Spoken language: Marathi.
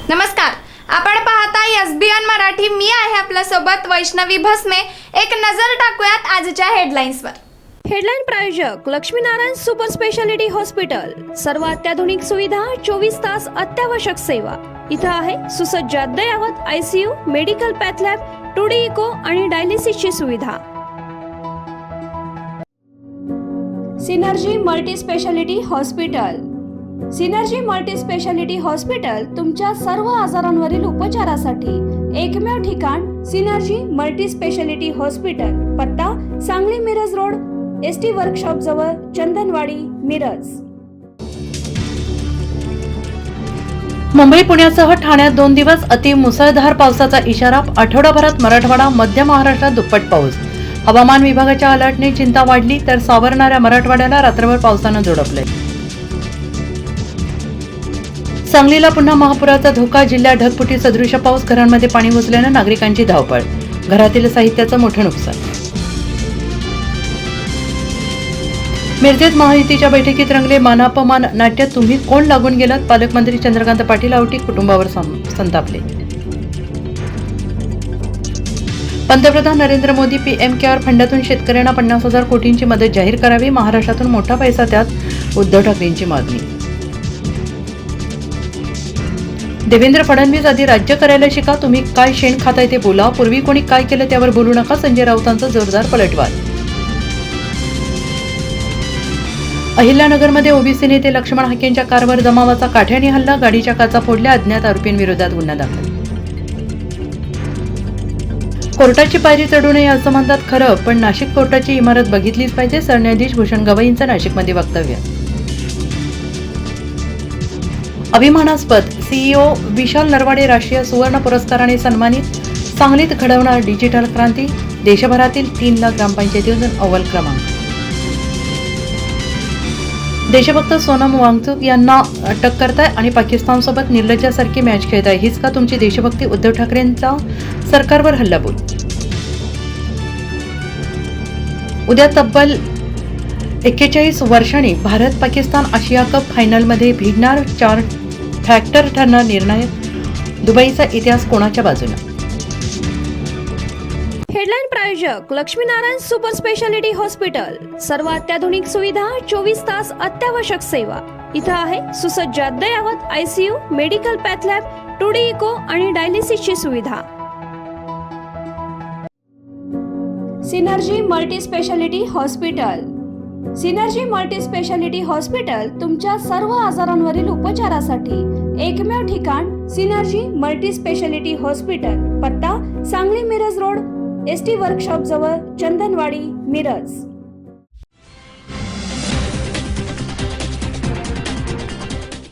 नमस्कार, आपण पाहता एसबीएन मराठी. मी आहे आपल्या सोबत वैष्णवी भस्मे. एक नजर टाकूयात आजच्या हेडलाईन्सवर. हेडलाईन प्रायोजक लक्ष्मीनारायण सुपर स्पेशालिटी हॉस्पिटल. सर्व अत्याधुनिक सुविधा, 24 तास अत्यावश्यक सेवा. इथं आहे सुसज्ज अद्ययावत ICU, medical path lab, 2D echo आणि डायलिसिसची सुविधा. Synergy multi speciality hospital. Synergy multi speciality hospital तुमच्या सर्व आजारांवरील उपचारासाठी एकमेव ठिकाण. Synergy multi speciality hospital. पत्ता Sangli Miraj road, ST workshop जवळ, चंदनवाडी, मिरज. मुंबई पुण्यासह ठाण्यात 2 दिवस अति मुसळधार पावसाचा इशारा. आठवडाभरात मराठवाडा, मध्य महाराष्ट्रात दुप्पट पाऊस. हवामान विभागाच्या अलर्टने चिंता वाढली तर सावरणाऱ्या मराठवाड्याला रात्रभर पावसानं झोडपले. सांगलीला पुन्हा महापुराचा धोका. जिल्ह्यात ढगफुटी सदृश पाऊस. घरांमध्ये पाणी घुसल्यानं नागरिकांची धावपळ. घरातील साहित्याचं मोठं नुकसान. मिरजेत महायुतीच्या बैठकीत रंगले मानापमान नाट्य. तुम्ही कोण लागून गेलात? पालकमंत्री चंद्रकांत पाटील आवटी. कुटुंबावर संतापले. पंतप्रधान नरेंद्र मोदी पीएम केअर फंडातून शेतकऱ्यांना 50,000 कोटींची मदत जाहीर करावी. महाराष्ट्रातून मोठा पैसा त्यात. उद्धव ठाकरेंची मागणी. देवेंद्र फडणवीस आधी राज्य करायला शिका. तुम्ही काय शेण खाताय ते बोला. पूर्वी कोणी काय केलं त्यावर बोलू नका. संजय राऊतांचा जोरदार पलटवार. अहिल्यानगरमध्ये ओबीसी नेते लक्ष्मण हाकेंच्या कारवर जमावाचा काठ्याने हल्ला. गाडीच्या काचा फोडल्या. अज्ञात आरोपींविरोधात गुन्हा दाखल. कोर्टाची पायरी चढू नये असं म्हणतात खरं, पण नाशिक कोर्टाची इमारत बघितलीच पाहिजे. सरन्यायाधीश भूषण गवईंचं नाशिकमध्ये वक्तव्य. अभिमानास्पद. सीईओ विशाल नरवाडे राष्ट्रीय सुवर्ण पुरस्काराने सन्मानित. सांगलीत घडवणार डिजिटल क्रांती. देशभरातील 3 लाख ग्रामपंचायतीतून अव्वल क्रमांक. देशभक्त सोनम वांगचुक यांना अटक करताय आणि पाकिस्तानसोबत निर्लज्जासारखी मॅच खेळताय. हीच का तुमची देशभक्ती? उद्धव ठाकरेंचा सरकारवर हल्लाबोल. उद्या तब्बल 41 वर्षांनी भारत पाकिस्तान आशिया कप फायनलमध्ये भिडणार. 4 फॅक्टर ठरणार निर्णायक. दुबईचा इतिहास कोणाच्या बाजूने? हेडलाईन प्रायोजक लक्ष्मीनारायण सुपर स्पेशालिटी हॉस्पिटल. सर्व अत्याधुनिक सुविधा, 24 तास अत्यावश्यक सेवा. इथं आहे सुसज्ज अद्ययावत ICU, medical path lab, 2D echo आणि डायलिसिसची सुविधा. Synergy multi speciality hospital. Synergy multi speciality hospital तुमच्या सर्व आजारांवरील उपचारासाठी एकमेव ठिकाण. Synergy multi speciality hospital. पत्ता Sangli Miraj road, ST workshop जवळ, चंदनवाडी, मिरज.